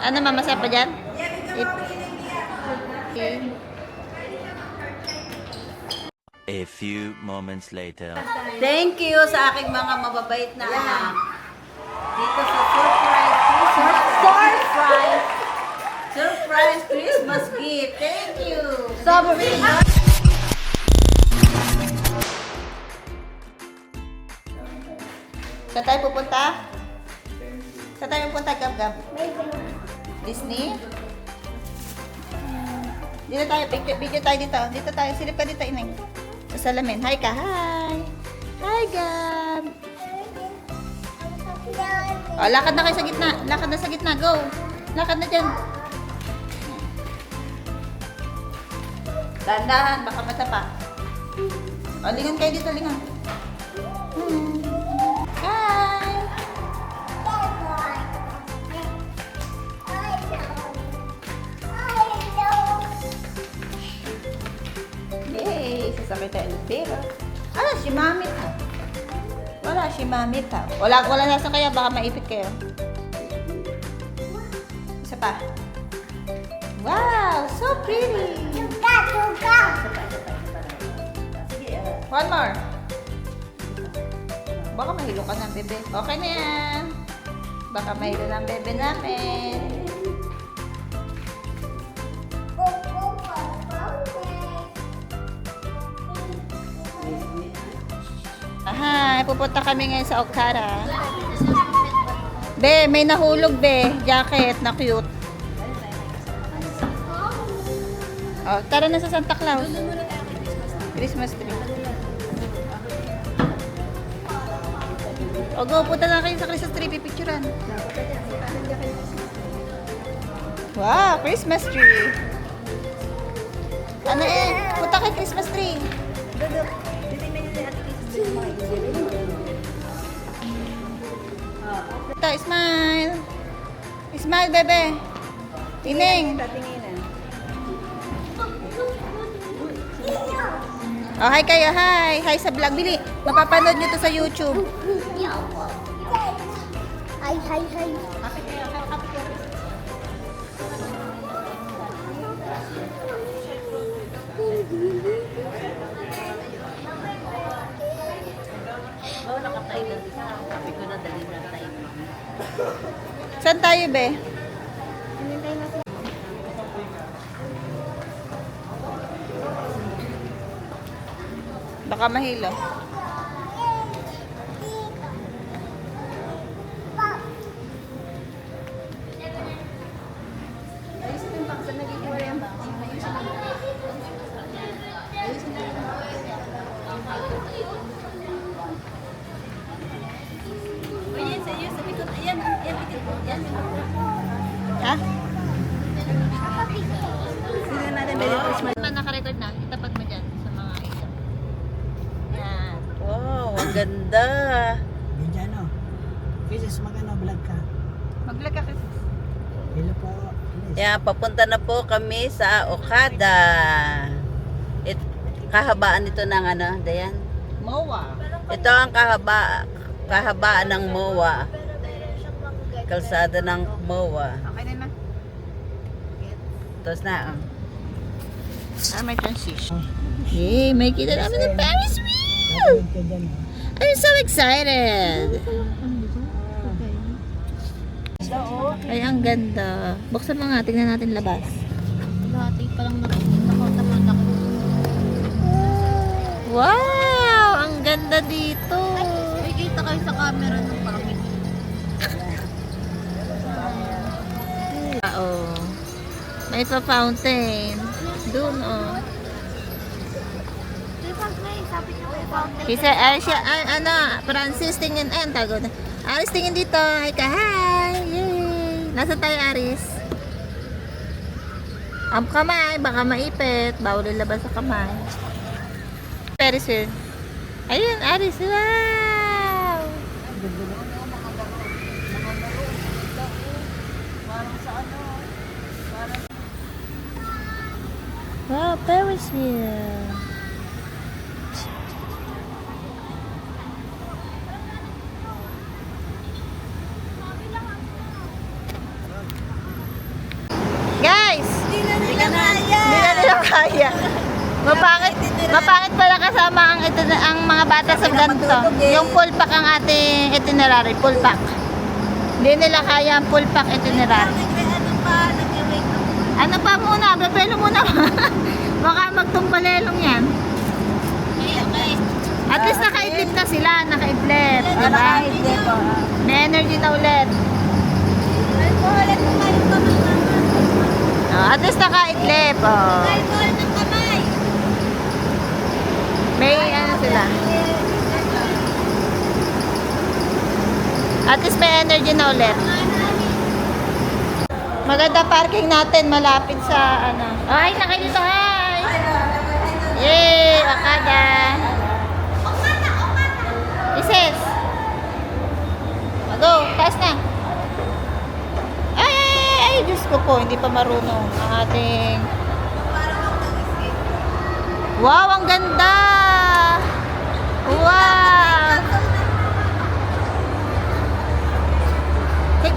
Ano mamasaya pa dyan? Okay. A few moments later. Thank you sa aking mga mababait na anak. Dito sa surprise Christmas gift. Thank you. Sobrang. Saan tayo pupunta? Saan tayo pupunta, Gab-Gab? Disney? Dito tayo, video tayo dito. Dito tayo, silip ka dito, Ineng. Sa salamin. Hi ka, hi! Hi, Gab! O, lakad na kayo sa gitna. Lakad na sa gitna, go! Lakad na dyan. Dahan-dahan, baka matapa. O, lingon kayo dito, lingon. Hi! Yay! Sasakay tayo ng pera. Ah, si Mami ta. Wala, si Mami ta. Wala nasa kaya, baka maipit kayo. Isa pa. Wow! So pretty! One more. Baka mahilo ka ng bebe. Okay na yan. Baka mahilo ng bebe namin. Aha, pupunta kami ngayon sa Okara. Be, may nahulog be. Jacket na cute. Oh, tara na sa Santa Claus. Christmas tree. O go, punta na kayo sa Christmas tree, pipicturan. Wow, Christmas tree. Ano punta kay Christmas tree. Ito, smile. Smile, bebe. Tineng. Oh, hi kayo, hi. Hi sa vlog. Bili, mapapanood nyo to sa YouTube. Hi. Happy kayo, happy kayo. Oh, nakatay na dito. Sabi ko na dali na tayo. Saan tayo, be? Baka mahilo. Ayusin yung box. Saan nagkikiwala yung box? Ayusin yung box. Ayan, sa'yo, sa likod. Ayan, ayan. Ha? Sige natin, Merry Christmas. Naka-record na. Itapat mo dyan sa mga ilaw. Yan. Wow, ang ganda. Mediano. Christmas, magano vlog ka? Mag-vlog ka kasi. Hello po. Yes. Yeah, papunta na po kami sa Okada. Kahabaan nito ng ano, Dayan? MOA. Ito ang kahabaan ng MOA. Kalsada ng MOA. Okay na na. Tapos na. May transition. Yay, may kita namin ng Paris wheel! Ka dyan, ha? I'm so excited! Ay, ang ganda. Buksan mo nga, tingnan natin labas. Dati pa lang naman ako. Wow! Ang ganda dito! May kita kayo sa camera nung kami. Oh. May pa-fountain. Doon, oh. Sabi niyo kayo fountain. Isa, ano, Francis, tingin, ayun, tago na. Aris, tingin dito. Hi ka, hi! Yay! Nasa tayo, Aris? Ang kamay, baka maipit. Bawal ilabas sa kamay. Paris wheel. Ayun, Aris. Wow! Wow, Paris wheel. daya. Mapangit pala kasama ang mga bata sa ganito. Yung full pack ang ating itinerary, full pack. Hindi nila kaya ang full pack itinerary. Ano pa muna? Bebelo muna. Baka magtumbalelong yan. At least nakaidlip na sila, nakaidlip. Diba? May energy na ulit. Oh, at least nakaidlip. Oh. May ano sila. At least may energy na ulit. Maganda parking natin, malapit sa ano. Oh, ay, na kayo dito, hi! Yay! Okada! Isis! Go, taas na! Ay, Diyos ko po, hindi pa marunong ang ating... Wow, ang ganda! Wow!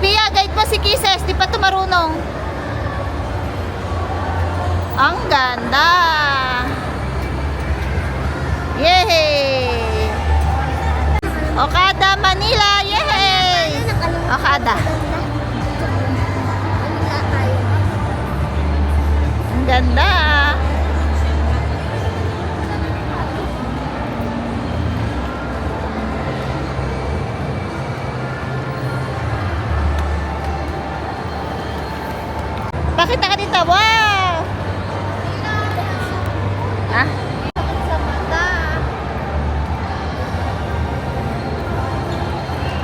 Bia, guide mo si Kisses, di pa ito marunong. Ang ganda! Yay! Okada, Manila! Yay! Okada. Ang ganda! Pakita ka dito. Wow! Ha? Sa mata.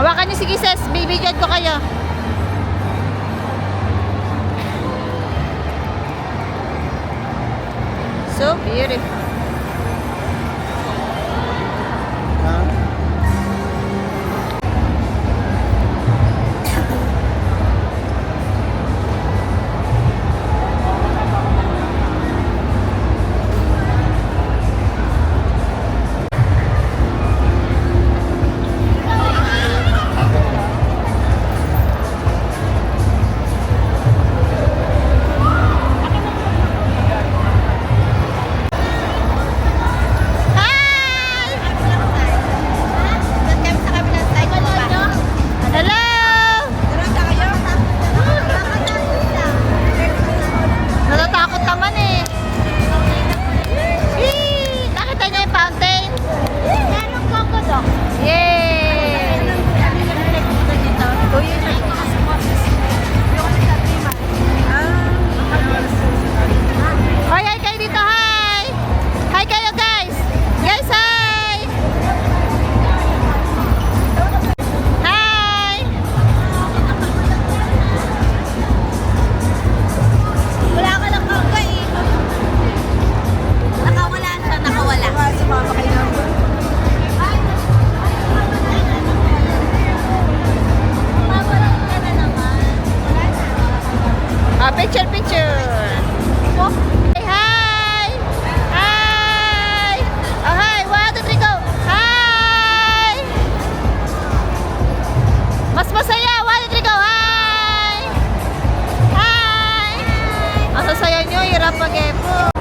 Hawakan niyo si Kisses. Bibigyan ko kayo. So beautiful. Picture, picture. Hey, hi. Hi. Oh, hi. 1, 2, 3, go. Hi. Mas masaya. 1, 2, 3, go. Hi. Hi. Ang sasaya nyo, hirap mag-epo.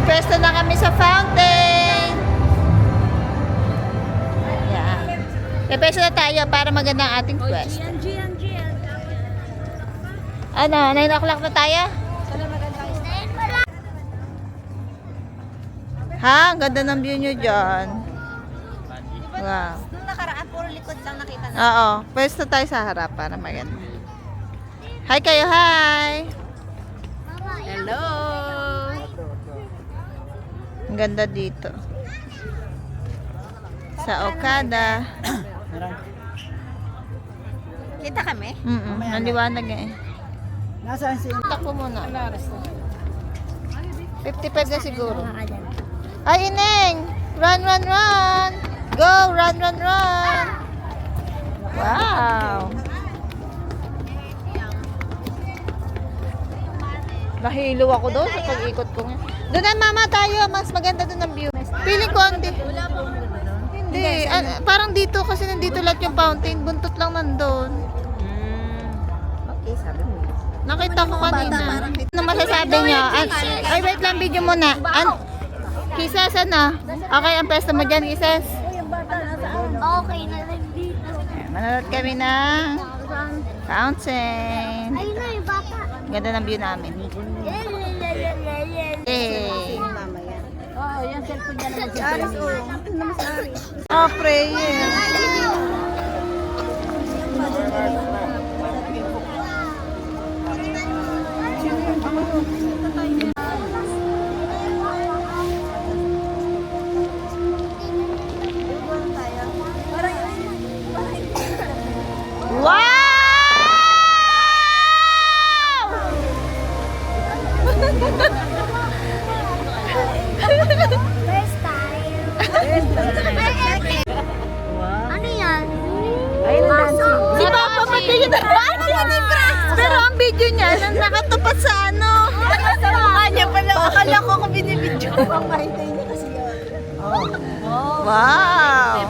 Pwesto na kami sa fountain. Ayan. Pwesto na tayo para maganda ang ating pwesto. Ano, 9 o'clock na tayo? Ha? Ang ganda ng view nyo dyan. Wow. Nung nakaraan, puro likod lang nakita na. Oo. Pwesto tayo sa harap para maganda. Hi kayo, hi! Hello! Ang ganda dito. Sa Okada. Kita kami? Ang liwanag eh. Nasaan si... Takbo muna. 55 na siguro. Ay, Ineng! Run, run, run! Go! Run, run, run! Wow! Nahilo ako doon sa pag-ikot ko nga. Doon na mama tayo. Mas maganda doon ang view. Feeling ko hindi. Hindi. Parang dito kasi nandito lahat yung fountain. Buntot lang nandun. Okay, sabi mo. Nakita ko kanina. Ano masasabi niyo? Ay, wait lang, video muna. Kisses, ano? Okay, ang pwesto mo dyan, Kisses. Okay na lang dito. Manonood kami ng fountain. Ayun na yung bata. Ganda ng view namin. Hey. Oo, yung cellphone niya naman. Aris, Oh, prayer. First time. Ano yan? Si Papa pati yun. Pero ang video niya, nakatupat sa ano. Sa mukha niya pala. Akala ko kung binibidyo. Wow.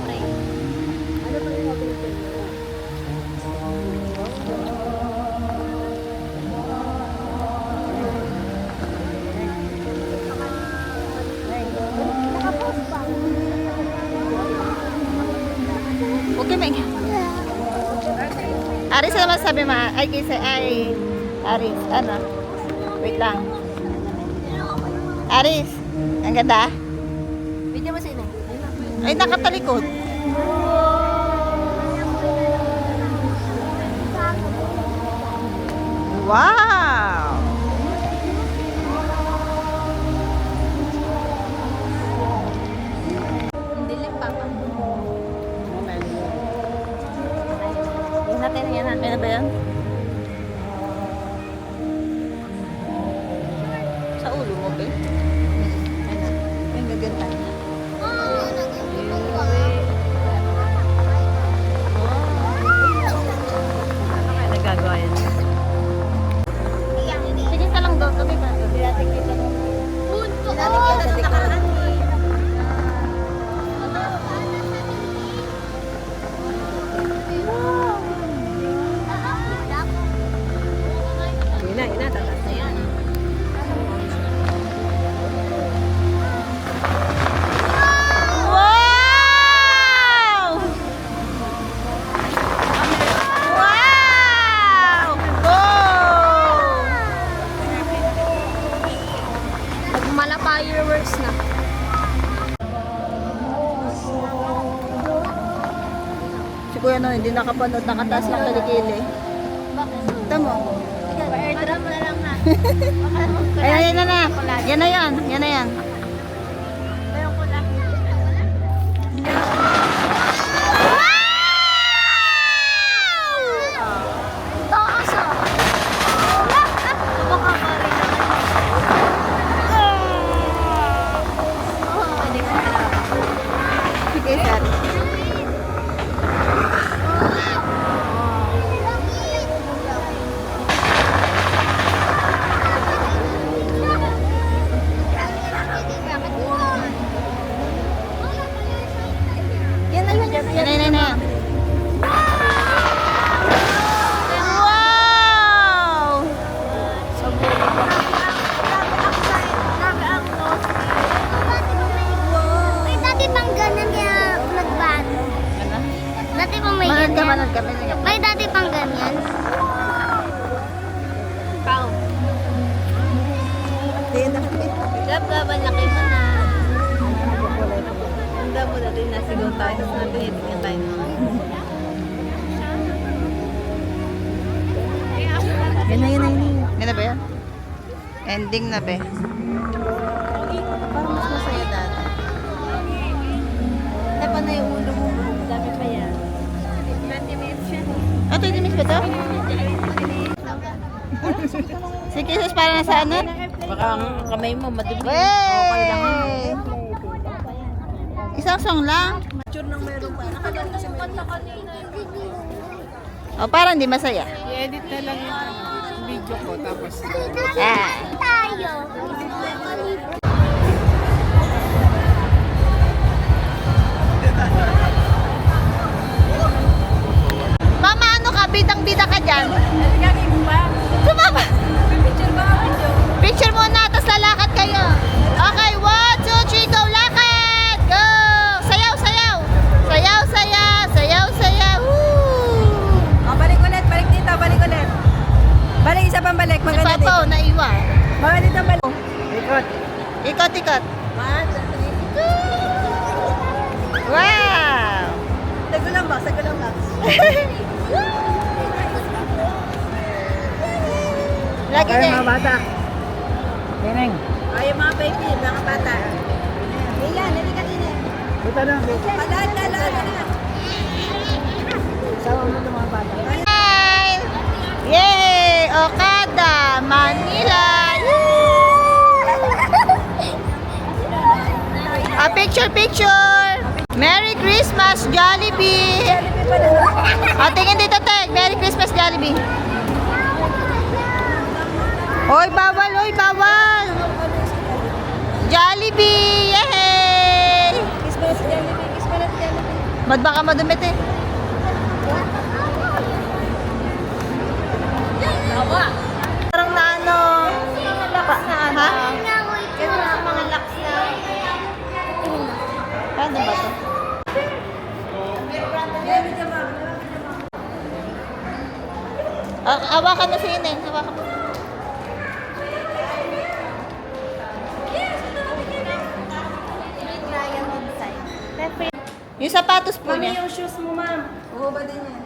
Okay, Meg. Aris, ano masabi mo? Ay, kisa, ay. Aris, ano? Wait lang. Aris, ang ganda? Video mo sa ina. Ay, nakatalikod. Wow! Dilim pa pa. Yan natin, yan natin. Ano ba yan? Sa ulo mo, ba? Yung gaganda niya. Ano kaya nagagawa yan? Sige ka lang doon. Kami ba? Ina, tatas na yan. Wow! Wow! Go! Mala fireworks na. Si Kuya no, hindi nakapanood, nakataas lang kilikili. Tamo. Airdrop na lang na. Ayan, yan na. Yan na yan. Yan na yan. Taas ah. Baka kari Sige, sir. Yan na yun. Yan na, yan na. Wow! May dati pang ganyan kaya nag-ban. Dati pang may Manood ka, ganyan. manood ka. May dati pang ganyan. Pao. Gab-gaban, laki mo na. Handa mo na din, nasigaw tayo. Tapos natin tayo. Yan na, yan na, yan na. Yan na ba yan? Ending na ba? Parang mas masaya dati. Hindi pa na yung ulo to? Si Kisses para nasa ano? Baka ang kamay mo madumi. Wey! Isang song lang. O, parang di masaya. I-edit na lang yung video ko tapos. Ah. Tayo. Mama, ano ka? Bidang-bida ka dyan. Sumama. Picture muna, tapos lalakad kayo. Okay, 1, 2, 3, go! Lakad! Go! Sayaw, sayaw! Sayaw, sayaw! Sayaw, sayaw! Woo! Oh, balik ulit, balik dito, balik ulit. Balik, isa pang balik, Si maganda Papa, dito. naiwan. Balik dito, balik. Ikot. Ikot, ikot. Wow! Sagulang ba, sagulang ba? Lagi din. bata. Tineng. Ay, yung mga baby, mga bata. Ilan, hindi ka din eh. Buta na. Palaan, palaan. Sawa mo itong mga bata. Hi! Yay! Okada, Manila! A picture, picture! Merry Christmas, Jollibee! O, tingin dito, Tek. Merry Christmas, Jollibee. Hoy, bawal! Hoy, bawal! Jollibee! Yay! Kiss mo na si Jollibee, kiss mo na si Jollibee. Ba't baka madumit eh? Parang na ano? Lakas na ano? Ha? Mga lakas na. Paano ba to? Hawakan mo si Ineng. Hawakan mo. Yung sapatos po Mami, niya. yung shoes mo, ma'am. Oo, ba din yan?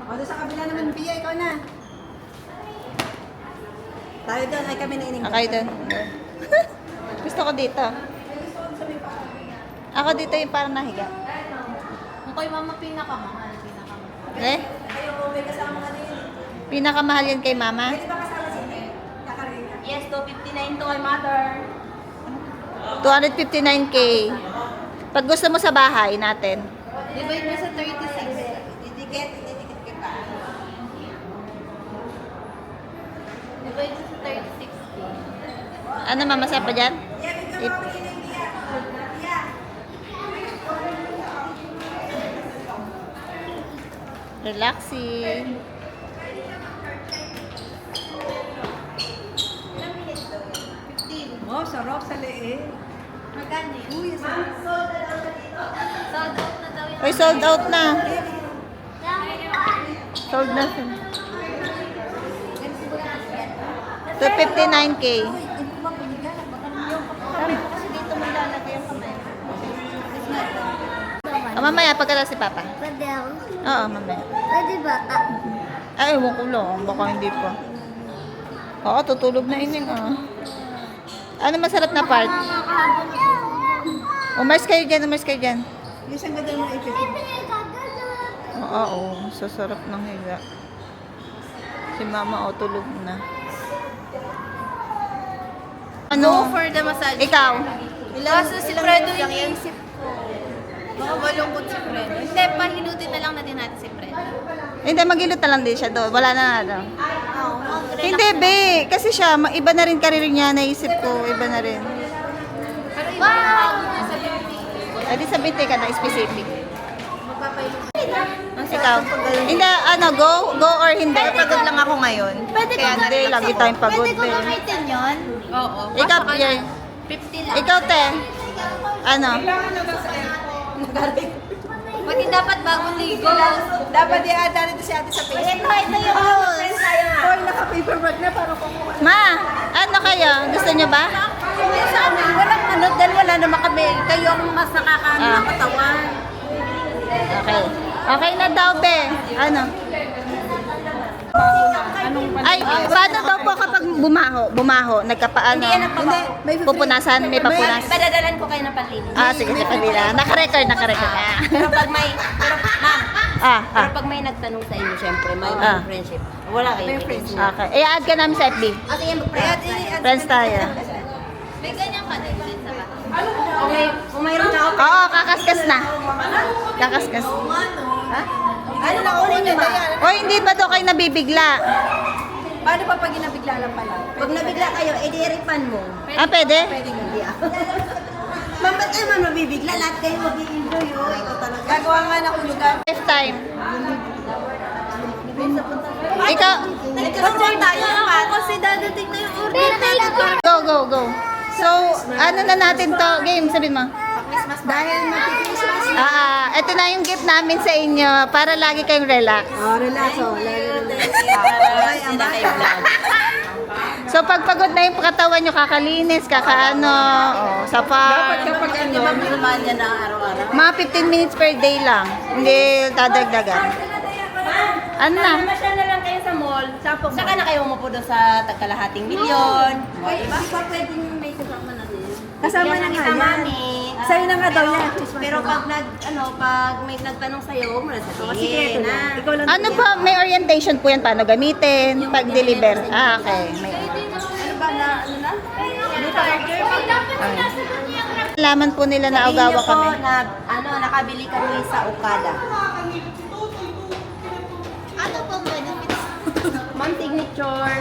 O, doon sa kabila naman, Pia, ikaw na. Tayo doon, ay kami na ining. Okay doon. Gusto ko dito. Ako dito yung parang nahiga. Kung mama, pinakamahal. Eh? Pinakamahal yan kay mama? Yes, 259 to kay mother. 259K. Pag gusto mo sa bahay natin. Divide mo sa 36. Didikit ka pa. Divide mo sa 36. Ano mamasa pa dyan? Relaxing. Oh, sarap sa leeg. Magkano yun? Uy, sold out na daw yun. Uy, sold out na. Sold na siya. 259K. Kasi dito mo lalagay yung kamay. Mamaya pagkatapos si Papa. Pwede ako. Oo, mamaya. Pwede ba? Ay, ewan ko lang. Baka hindi pa. Oo, tutulog na ining. Ano masarap na part? Umalis kayo dyan, umalis kayo dyan. Isang ganda mo ipit. Oo, sasarap ng higa. Si Mama, tulog na. Ano? For the massage. Ikaw? Kaso si Fredo iniisip ko. Baka malungkot si Fredo. Hindi, pahilutin na lang natin natin si Fredo. Hindi, mag-ilot na lang din siya doon. Wala na daw. Oo, Hindi, be. Kasi siya, iba na rin karir niya. Naisip ko, iba na rin. Pero iba yung bago niya sa beauty. Ay, di sabihin ka na specific. Magpapahilot. Ikaw? Hindi, ano, go or hindi? Pagod lang ako ngayon. Pwede ko Hindi, lagi tayong pagod. Pwede ko eh. gamitin yun? Oo. Ikaw, Pierre. 50 lang. Ikaw, te. Ano? Pati dapat bagong ligo. Dapat i-add dito si ate sa Facebook. Ito yung rules. Hoy, naka-paperwork na para kumuha. Ma, ano kayo? Gusto niyo ba? Sa amin, walang ano, dahil wala naman kami. Kayo ang mas nakakaano Ah. ng katawan. Okay. Okay na daw, be. Ano? Ano nung Ay, paano daw po kapag bumaho, nagkapaano? Hindi yan ang pabaho. Pupunasan, may papunas. Padadalan ko kayo ng panlinis. Ah, sige, sa kanila. Naka-record. Pero pag may, ma'am, Ah, pero pag may nagtanong sa inyo, syempre, may Ah. friendship. Wala kayo friendship. Okay. I-add ka namin sa FB. At yung Friends tayo. May ganyan ka din sa bata. Okay, kung mayroon na ako. Oo, kakaskas na. Kakaskas. Ano na ulit niyo ba? O, hindi ba daw kayo nabibigla? Paano pa pag nabigla lang pala? Pag nabigla kayo, edi i-refund mo. Ah, pwede? Pwedeng hindi ah. Ma'am, ba't naman mabibigla? Lahat kayo mag-i-enjoy oh. Ikaw talaga. Gagawa nga na hulugan. Lifetime. Ikaw, Nagkakaroon tayo naman. Kasi dadating na yung order. go. So, ano na natin to? Game, sabihin mo. Dahil mag-Christmas. Ito na yung gift namin sa inyo para lagi kayong relax. Oh, relax oh. Ay, ang kayo vlog. So, pag pagod na yung katawan nyo, kakalinis, kakaano, sapa. Kapag ano, naman niya na araw-araw. Mga 15 minutes per day lang. Hindi dadagdagan. Ano na? Masyal na lang kayo sa mall. Saka na kayo umupo doon sa tagkalahating milyon. Diba? Di ba pwedeng may kasama na din? Kasama na nga yan. Sa'yo na nga daw yan. Pero pag pag may nagtanong sa'yo, huwag mo na sabihin. Ikaw lang. Ano ba? May orientation po yan. Paano gamitin? Pag-deliver. Ah, okay. Ano ba na, ano na? Ano pa Laman po nila na agawa kami. Nakabili kami sa Okada. Ano pong benefits? Ma'am, signature.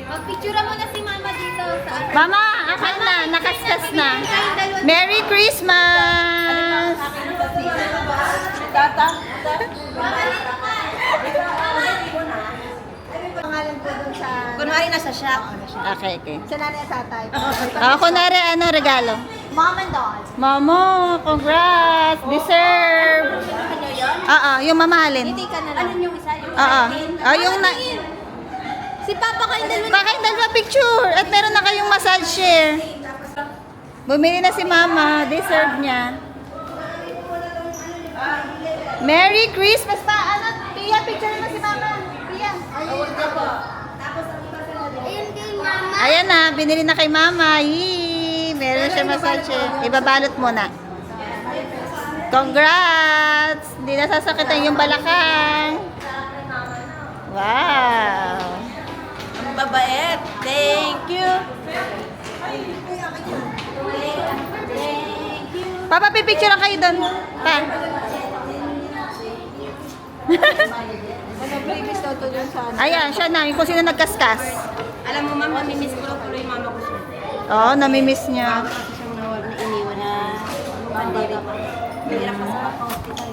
Magpicture mo na si mama dito sa Mama, akan na. Nakaskas na. Merry Christmas! Tata? Pangalan ko dun sa... Kunwari nasa shop. Okay. Sa nanay at tatay. Kunwari, regalo? Mom and dad. Mamo, congrats! Deserve! Yung mamahalin. Ano yung isa? Yung Yung na... Si Papa kayong dalawa. Bakit dalawa picture? At meron na kayong massage share. Bumili na si Mama. Deserve niya. Merry Christmas pa! Pia, picture mo si Mama. Pia. Ayun kay mama. Ayan na, binili na kay Mama. Yee! Meron siya massage share. Ibabalot mo na. Congrats! Hindi na sasakitan yung balakang. Wow! Ang babait. Thank you. Papa, pipicture lang kayo doon. Pa. Previous daw to dun sa... Ayan, siya na. Yung kung sino nagkaskas. Alam mo, ma'am, namimiss ko lang tuloy mama ko siya. Oo, namimiss niya. Kasi siyang iniwan na pandemic. Hirap pa sa hospital.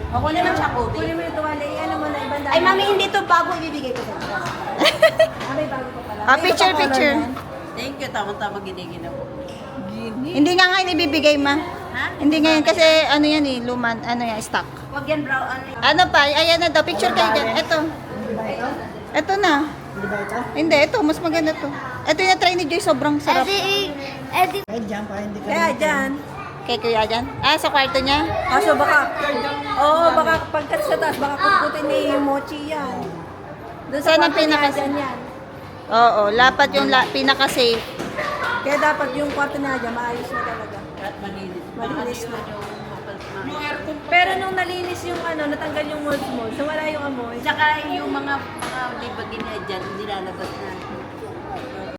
Ako naman siya COVID. Kunin mo yung tuwali. Ano mo na ibang dahil. Ay, mami, hindi to bago ibibigay ko sa inyo. May bago pa pala. Picture. Thank you. Tama-tama ginigin ako. Hindi nga ngayon ibibigay, ma. Ha? Hindi ngayon kasi ano yan luman, stock. Huwag yan, bro. Ano yun? Ano pa? Ayan na daw, picture kayo dyan. Ito. Ito na. Hindi ba ito? Hindi, ito. Mas maganda to. Ito yung na-try ni Joy. Sobrang sarap. Edi, Kahit dyan pa, hindi ka Kaya dyan. Kay Kuya dyan. Sa kwarto niya. So baka... baka pagkat sa taas, baka kukutin ni Mochi yan. Doon Saan ang kwarto niya, pinaka- dyan yan. Oo, lapat yung pinaka-safe. Kaya dapat yung kwarto niya dyan, maayos na talaga. At malinis. Malinis na. Yung Pero nung nalinis yung natanggal yung mold, so wala yung amoy. Tsaka yung mga di ba ginadyan, nilalabas na